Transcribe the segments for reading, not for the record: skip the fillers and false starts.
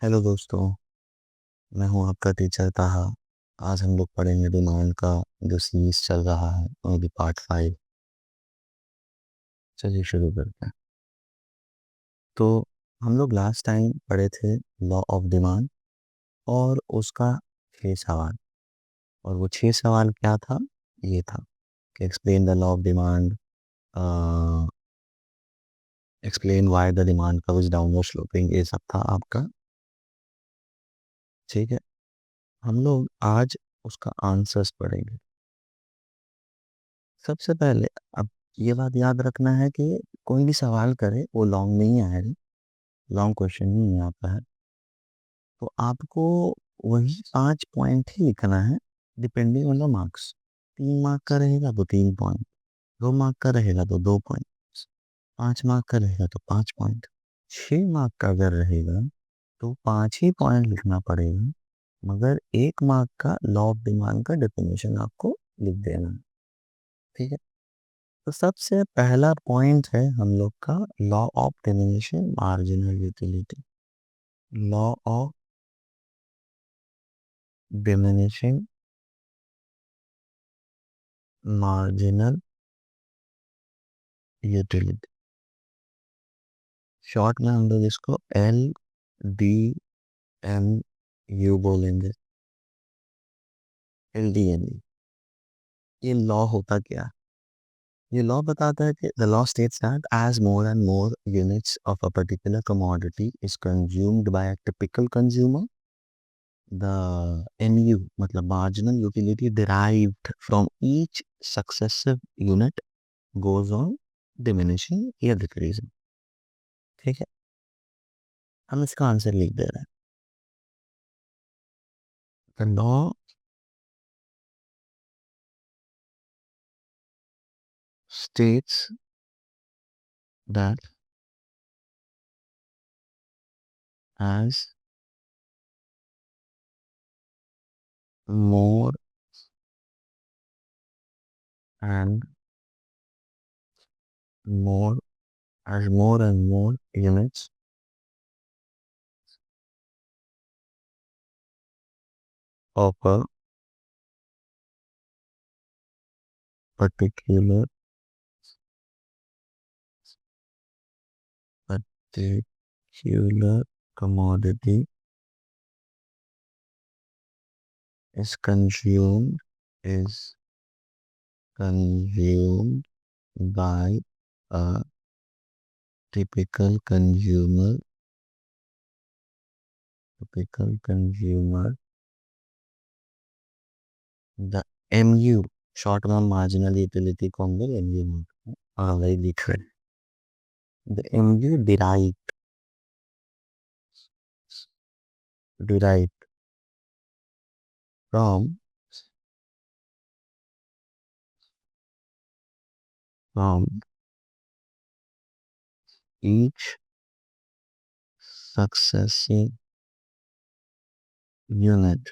Hello दोस्तों। मैं हूं आपका टीचर ताहा। आज हम लोग पढ़ेंगे डिमांड का जो सीरीज चल रहा है वो भी पार्ट 5। चलिए शुरू करते हैं। तो हम लोग लास्ट टाइम पढ़े थे लॉ ऑफ डिमांड और उसका 6 सवाल। और वो 6 सवाल क्या था? ये था कि explain the law of demand, explain why the demand curve is downward sloping, ये सब था आपका। ठीक है, हम लोग आज उसका आंसर्स पढ़ेंगे। सबसे पहले अब ये बात याद रखना है कि कोई भी सवाल करे वो लॉन्ग नहीं आएगा, लॉन्ग क्वेश्चन नहीं आता है। तो आपको वही 5 पॉइंट ही लिखना है depending on the marks. 3 mark का रहेगा तो 3 पॉइंट, 2 मार्क का रहेगा तो 2 पॉइंट, 5 मार्क का रहेगा तो 5 पॉइंट, 6 मार्क का अगर रहेगा तो 5 ही पॉइंट लिखना पड़ेगा। मगर 1 मार्क का लॉ ऑफ डिमांड का डेफिनेशन आपको लिख देना है। ठीक है, तो सबसे पहला पॉइंट है हम लोग का law of diminishing marginal utility. Law of diminishing marginal utility, short में हम लोग इसको LDMU बोलेंगे। LDMU, ये लॉ होता क्या है? ये लॉ बताता है कि the law states that as more and more units of a particular commodity is consumed by a typical consumer, the MU मतलब marginal utility derived from each successive unit goes on diminishing या decreasing। ठीक है, हम इसका answer लिख दे रहे हैं। The law states that as more and more and more units of a particular particular commodity is consumed by a typical consumer, the MU short term marginal utility को हम लोग MU बोलते हैं और हम लोग लिख रहे हैं the MU derived from each successive unit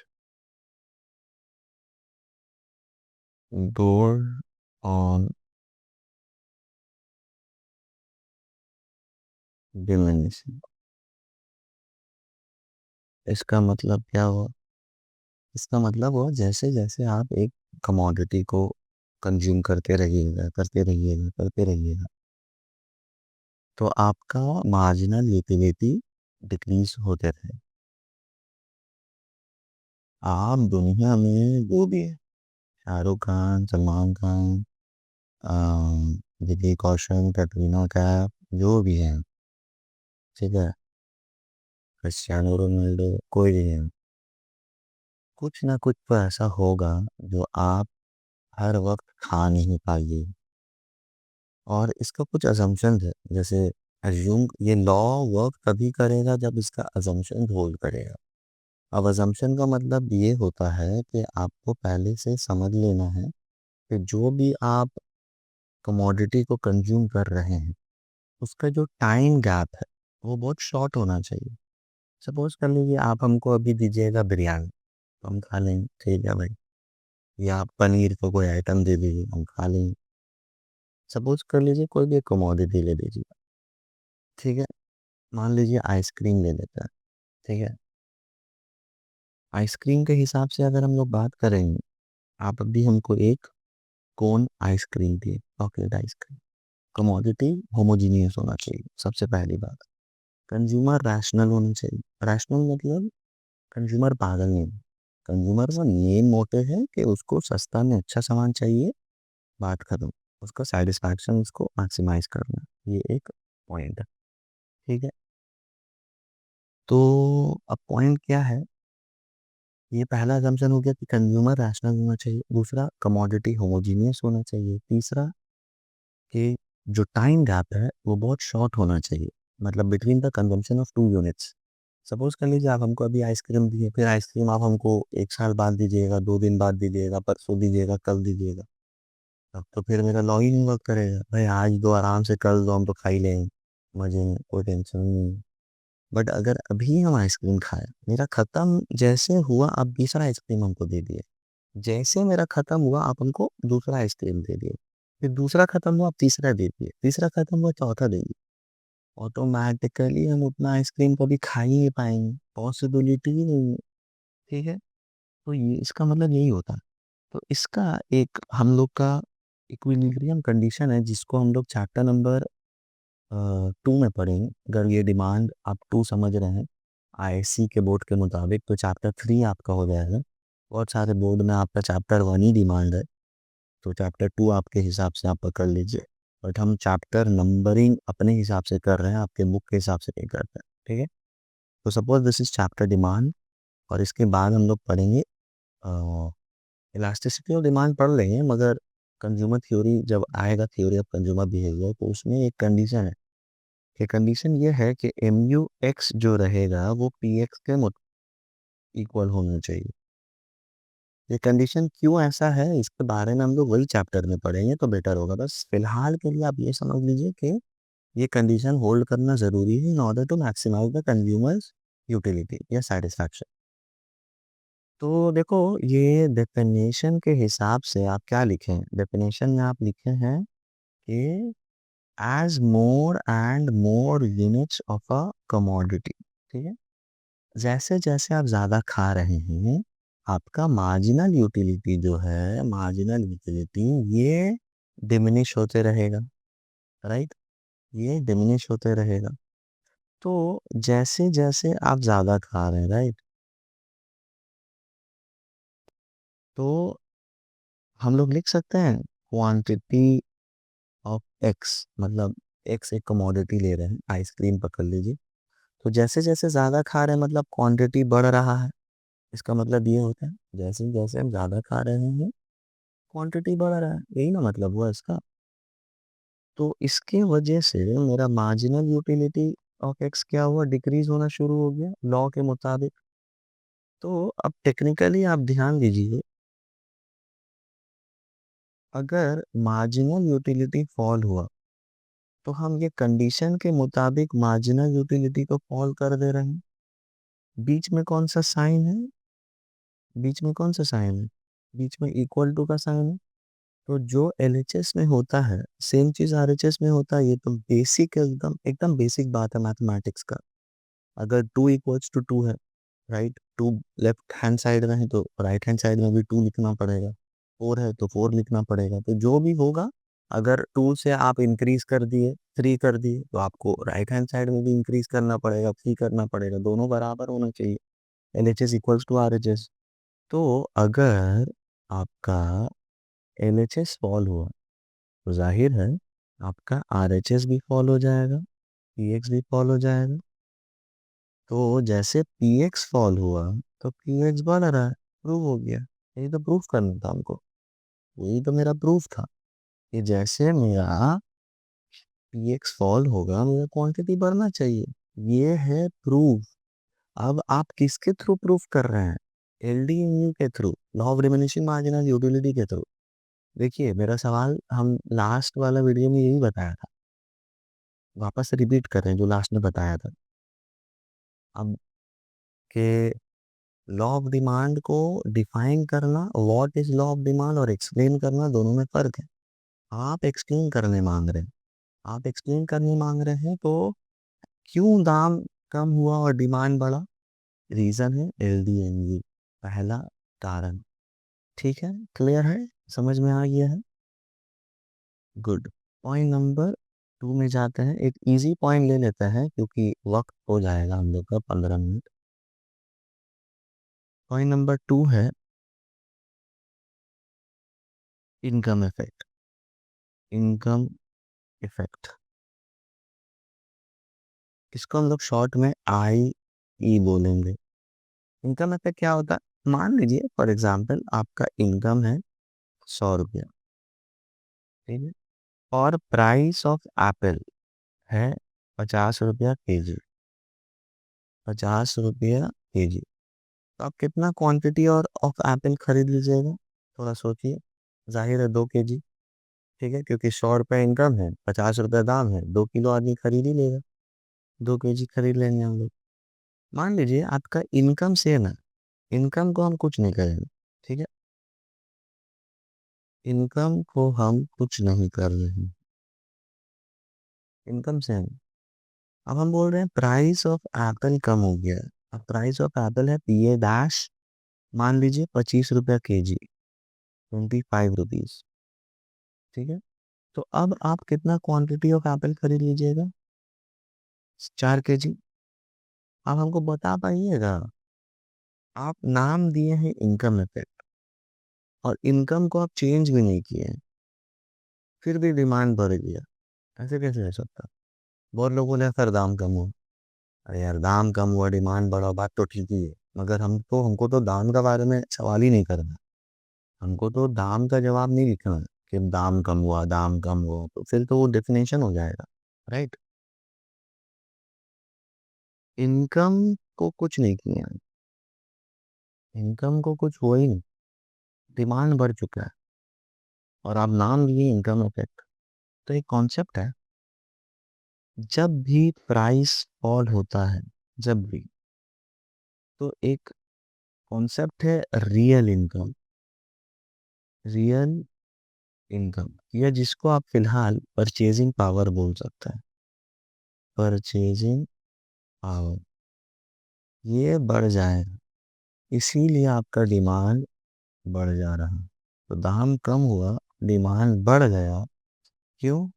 goes on diminishing। इसका मतलब क्या हुआ? इसका मतलब हुआ जैसे जैसे आप एक कमोडिटी को कंज्यूम करते रहिएगा तो आपका मार्जिनल यूटिलिटी डिक्रीज होते रहे। आप दुनिया में जो भी है, शाहरुख खान, सलमान खान, विकी कौशल, कैटरीना कैफ, जो भी है, ठीक है, क्रिस्टियानो रोनाल्डो, कोई भी है, कुछ ना कुछ तो ऐसा होगा जो आप हर वक्त खा नहीं पाइए। और इसका कुछ अजम्पशन है, जैसे अज्यूम, ये लॉ वर्क तभी करेगा जब इसका अजम्पशन होल्ड करेगा। अब अजम्पशन का मतलब ये होता है कि आपको पहले से समझ लेना है कि जो भी आप कमोडिटी को कंज्यूम कर रहे हैं उसका जो टाइम गैप है वो बहुत शॉर्ट होना चाहिए। सपोज कर लीजिए आप हमको अभी दीजिएगा बिरयानी तो हम खा लेंगे, ठीक है भाई, या आप पनीर को कोई आइटम दे दीजिए हम खा लेंगे। सपोज कर लीजिए कोई भी कमोडिटी ले लीजिए, ठीक है, मान लीजिए आइसक्रीम ले लेते हैं, ठीक है, आइसक्रीम के हिसाब से अगर हम लोग बात करें, आप अभी हमको एक कोन आइसक्रीम दिए, चॉकलेट आइसक्रीम, कमोडिटी होमोजीनियस होना चाहिए सबसे पहली बात। कंज्यूमर रैशनल होना चाहिए। रैशनल मतलब कंज्यूमर पागल नहीं। कंज्यूमर का मेन मोटिव है कि उसको सस्ता में अच्छा सामान चाहिए, बात खत्म। उसका सेटिस्फैक्शन उसको मैक्सिमाइज करना, ये एक पॉइंट है। ठीक है, तो अब पॉइंट क्या है, ये पहला assumption हो गया कि कंज्यूमर रैशनल होना चाहिए। दूसरा, कमोडिटी होमोजीनियस होना चाहिए। तीसरा कि जो टाइम गैप है वो बहुत शॉर्ट होना चाहिए, मतलब between the consumption of 2 units. Suppose कर लीजिए आप हमको अभी आइसक्रीम दिए, फिर आइसक्रीम आप हमको 1 साल बाद दीजिएगा, 2 दिन बाद दीजिएगा, परसों दीजिएगा, कल दीजिएगा, तब तो फिर मेरा लॉग ही नहीं वर्क करेगा। भाई आज दो आराम से, कल दो हम तो खा ही लेंगे मजे में, कोई टेंशन नहीं। बट अगर अभी हम आइसक्रीम खाए, मेरा खत्म जैसे हुआ आप दूसरा आइसक्रीम हमको दे दिए, जैसे मेरा खत्म हुआ आप हमको दूसरा आइसक्रीम दे दिए, फिर दूसरा खत्म हुआ आप तीसरा दे दिए, तीसरा खत्म हुआ चौथा दे दिए, ऑटोमेटिकली हम उतना आइसक्रीम कभी खा ही नहीं पाएंगे, पॉसिबिलिटी ही नहीं है। ठीक है, तो ये इसका मतलब यही होता है। तो इसका एक हम लोग का इक्विलिब्रियम कंडीशन है, जिसको हम लोग चैप्टर नंबर 2 में पढ़ेंगे। अगर ये डिमांड आप 2 समझ रहे हैं आईएससी के बोर्ड के मुताबिक, तो चैप्टर 3 आपका हो जाएगा। बहुत सारे बोर्ड में आपका चैप्टर 1 ही डिमांड है, तो चैप्टर 2 आपके हिसाब से आप पकड़ लीजिए। बट हम चैप्टर नंबरिंग अपने हिसाब से कर रहे हैं, आपके बुक के हिसाब से नहीं करते हैं। ठीक है, तो suppose this is chapter demand, और इसके बाद हम लोग पढ़ेंगे इलास्टिसिटी और डिमांड पढ़ लेंगे, मगर कंज्यूमर थ्योरी जब आएगा, थ्योरी ऑफ कंज्यूमर बिहेवियर, तो उसमें एक कंडीशन है। ये कंडीशन ये है कि एम यू एक्स जो रहेगा वो पी एक्स के इक्वल होना चाहिए। ये कंडीशन क्यों ऐसा है, इसके बारे में हम लोग वही चैप्टर में पढ़ेंगे तो बेटर होगा। बस फिलहाल के लिए आप ये समझ लीजिए कि ये कंडीशन होल्ड करना जरूरी है in order to maximize the consumers utility या सेटिस्फैक्शन। तो देखो, ये डेफिनेशन के हिसाब से आप क्या लिखे हैं, डेफिनेशन में आप लिखे हैं कि as more and more units of a commodity. ठीक है, जैसे जैसे आप ज़्यादा खा रहे हैं, आपका मार्जिनल यूटिलिटी जो है, मार्जिनल यूटिलिटी ये डिमिनिश होते रहेगा। राइट, ये डिमिनिश होते रहेगा। तो जैसे जैसे आप ज़्यादा खा रहे हैं, राइट, तो हम लोग लिख सकते हैं क्वांटिटी ऑफ एक्स, मतलब एक्स एक कमोडिटी ले रहे हैं, आइसक्रीम पकड़ लीजिए। तो जैसे जैसे ज़्यादा खा रहे हैं मतलब क्वांटिटी बढ़ रहा है। इसका मतलब ये होता है जैसे जैसे हम ज़्यादा खा रहे हैं क्वांटिटी बढ़ रहा है, यही ना मतलब हुआ इसका। तो इसके वजह से मेरा मार्जिनल यूटिलिटी ऑफ एक्स क्या हुआ, डिक्रीज होना शुरू हो गया लॉ के मुताबिक। तो अब टेक्निकली आप ध्यान दीजिए, अगर मार्जिनल यूटिलिटी फॉल हुआ तो हम ये कंडीशन के मुताबिक मार्जिनल यूटिलिटी को फॉल कर दे रहे हैं। बीच में कौन सा साइन है, बीच में कौन सा साइन है, बीच में इक्वल टू का साइन है। तो जो एलएचएस में होता है सेम चीज आरएचएस में होता है। ये तो बेसिक, एकदम एकदम बेसिक बात है मैथमेटिक्स का। अगर 2 = 2 है, राइट, 2 लेफ्ट हैंड साइड में है तो राइट हैंड साइड में भी 2 लिखना पड़ेगा। 4 है तो 4 लिखना पड़ेगा। तो जो भी होगा, अगर 2 से आप इंक्रीज कर दिए, 3 कर दिए, तो आपको राइट हैंड साइड में भी इंक्रीज करना पड़ेगा, 3 करना पड़ेगा, दोनों बराबर होना चाहिए। LHS equals to RHS. तो अगर आपका एलएचएस फॉल हुआ तो जाहिर है आपका आरएचएस भी फॉल हो जाएगा, पीएक्स भी फॉल हो जाएगा। तो जैसे पीएक्स फॉल हुआ तो पीएक्स बढ़ रहा है, प्रूव हो गया। यही तो प्रूफ करना था हमको, यही तो मेरा प्रूफ था कि जैसे मेरा पीएक्स फॉल होगा मेरा क्वांटिटी बढ़ना चाहिए। ये है प्रूफ। अब आप किसके थ्रू प्रूफ कर रहे हैं, एलडीएमयू के through, law of diminishing marginal utility के थ्रू। देखिए मेरा सवाल हम लास्ट वाला वीडियो में यही बताया था, वापस रिपीट कर रहे हैं जो लास्ट में बताया था। अब के लॉ ऑफ डिमांड को डिफाइन करना, what is law of demand, और एक्सप्लेन करना, दोनों में फर्क है। आप एक्सप्लेन करने मांग रहे हैं, आप एक्सप्लेन करने मांग रहे हैं तो क्यों दाम कम हुआ और डिमांड बढ़ा, रीजन है एलडीएमयू। पहला कारण। ठीक है, क्लियर है, समझ में आ गया है? गुड। पॉइंट नंबर 2 में जाते हैं। एक इजी पॉइंट ले लेते हैं क्योंकि वक्त हो जाएगा हम लोग का 15 मिनट। पॉइंट नंबर 2 है इनकम इफेक्ट। इनकम इफेक्ट, इसको हम लोग शॉर्ट में आई ई बोलेंगे। इनकम इफेक्ट क्या होता है? मान लीजिए फॉर एग्जाम्पल आपका इनकम है 100 रुपया, ठीक है, और प्राइस ऑफ एप्पल है 50 रुपया केजी। 50 रुपया केजी, तो आप कितना क्वांटिटी और ऑफ एप्पल खरीद लीजिएगा? थोड़ा सोचिए। जाहिर है 2 केजी, ठीक है, क्योंकि 100 रुपया इनकम है, 50 रुपया दाम है, 2 किलो आदमी खरीद ही लेगा। 2 केजी खरीद लेंगे हम लोग। मान लीजिए आपका इनकम सेम है, इनकम को हम कुछ नहीं करेंगे, ठीक है, इनकम को हम कुछ नहीं कर रहे हैं, इनकम सेम। अब हम बोल रहे हैं प्राइस ऑफ एप्पल कम हो गया है। अब प्राइस ऑफ एप्पल है पी ए डैश, मान लीजिए 25 रुपया केजी, 25 रुपीज, ठीक है। तो अब आप कितना क्वांटिटी ऑफ एप्पल खरीद लीजिएगा? 4 केजी। आप हमको बता पाइएगा, आप नाम दिए हैं इनकम इफेक्ट और इनकम को आप चेंज भी नहीं किए हैं, फिर भी डिमांड बढ़ गया, ऐसे कैसे हो सकता? बहुत लोग बोले सर दाम कम हुआ। अरे यार, दाम कम हुआ डिमांड बढ़ा, बात तो ठीक ही है, मगर हमको तो दाम के बारे में सवाल ही नहीं करना। हमको तो दाम का जवाब नहीं लिखना है कि दाम कम हुआ, दाम कम हुआ, तो फिर तो वो डेफिनेशन हो जाएगा, राइट। इनकम को कुछ नहीं किया, इनकम को कुछ हुआ ही नहीं, डिमांड बढ़ चुका है और आप नाम दिए इनकम इफेक्ट। तो एक कॉन्सेप्ट है, जब भी प्राइस फॉल होता है, जब भी, तो एक कॉन्सेप्ट है रियल इनकम। रियल इनकम, या जिसको आप फिलहाल परचेजिंग पावर बोल सकते हैं। परचेजिंग पावर ये बढ़ जाएगा, इसीलिए आपका डिमांड बढ़ जा रहा है। तो दाम कम हुआ, डिमांड बढ़ गया, क्यों?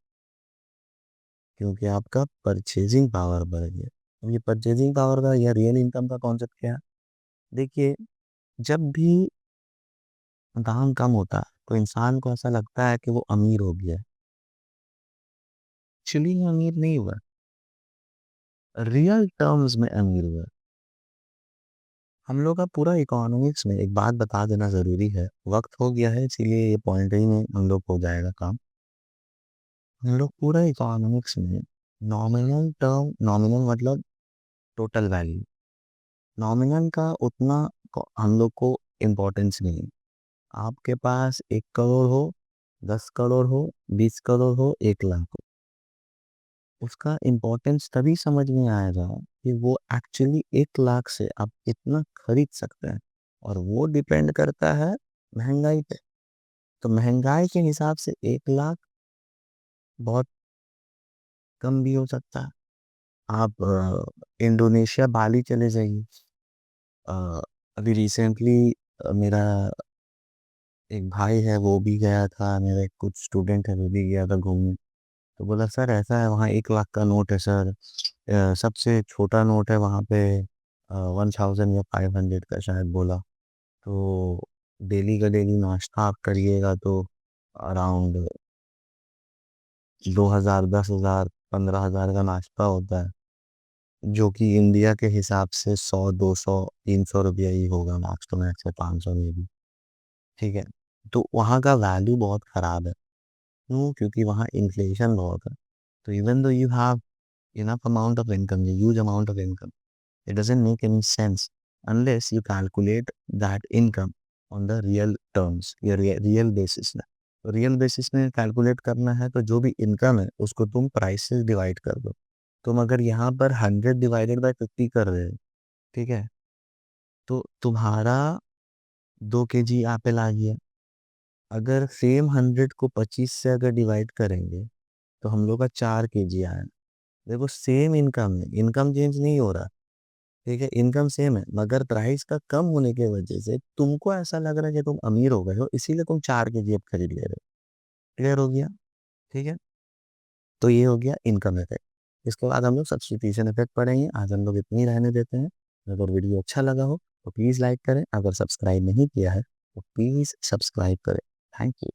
क्योंकि आपका परचेजिंग पावर बढ़ गया। अब ये परचेजिंग पावर का या रियल इनकम का कॉन्सेप्ट क्या है? देखिए, जब भी दाम कम होता है तो इंसान को ऐसा लगता है कि वो अमीर हो गया है। एक्चुअली अमीर नहीं हुआ, रियल टर्म्स में अमीर हुआ। हम लोग का पूरा इकोनॉमिक्स में एक बात बता देना ज़रूरी है, वक्त हो गया है इसीलिए ये पॉइंट ही में हम लोग हो जाएगा काम। हम लोग पूरा इकोनॉमिक्स में नॉमिनल टर्म, नॉमिनल मतलब टोटल वैल्यू, नॉमिनल का उतना हम लोग को इम्पोर्टेंस नहीं है। आपके पास 1 करोड़ हो, 10 करोड़ हो, 20 करोड़ हो, 1 लाख हो, उसका इम्पोर्टेंस तभी समझ में आएगा कि वो एक्चुअली 1 लाख से आप कितना खरीद सकते हैं, और वो डिपेंड करता है महंगाई पे। तो महंगाई के हिसाब से 1 लाख बहुत कम भी हो सकता है। आप इंडोनेशिया बाली चले जाइए। अभी रिसेंटली मेरा एक भाई है वो भी गया था, मेरा एक कुछ स्टूडेंट है वो भी गया था घूमने। तो बोला सर ऐसा है वहाँ 1 लाख का नोट है सर, सबसे छोटा नोट है वहाँ पे 1000 या 500 का शायद बोला। तो डेली का डेली नाश्ता आप करिएगा तो अराउंड 2000, 10,000, 15,000 का नाश्ता होता है, जो कि इंडिया के हिसाब से 100, 200, 300 रुपया ही होगा, मैक्स टू मैक्स है 500 में भी, ठीक है। तो वहाँ का वैल्यू बहुत खराब है, क्यों? क्योंकि वहाँ इन्फ्लेशन बहुत है। तो even though you have enough amount of income, a huge amount of income, it doesn't make any sense unless you calculate that income on the real terms या real basis में। तो रियल बेसिस में calculate करना है तो जो भी income है उसको तुम प्राइस से डिवाइड कर दो। तुम अगर यहाँ पर 100 डिवाइडेड बाय 50 कर रहे हो, ठीक है, तो तुम्हारा 2 केजी एप्पल आ गया। अगर सेम 100 को 25 से अगर डिवाइड करेंगे तो हम लोग का 4 केजी आया। देखो सेम इनकम है, इनकम चेंज नहीं हो रहा, ठीक है, इनकम सेम है, मगर प्राइस का कम होने की वजह से तुमको ऐसा लग रहा है कि तुम अमीर हो गए हो, इसीलिए तुम 4 केजी अब खरीद ले रहे हो। क्लियर हो गया? ठीक है, तो ये हो गया इनकम इफेक्ट। इसके बाद हम लोग सब्स्टिट्यूशन इफेक्ट पढ़ेंगे। आज हम लोग इतनी रहने देते हैं। अगर वीडियो अच्छा लगा हो तो प्लीज़ लाइक करें, अगर सब्सक्राइब नहीं किया है तो प्लीज़ सब्सक्राइब करें। Thank you.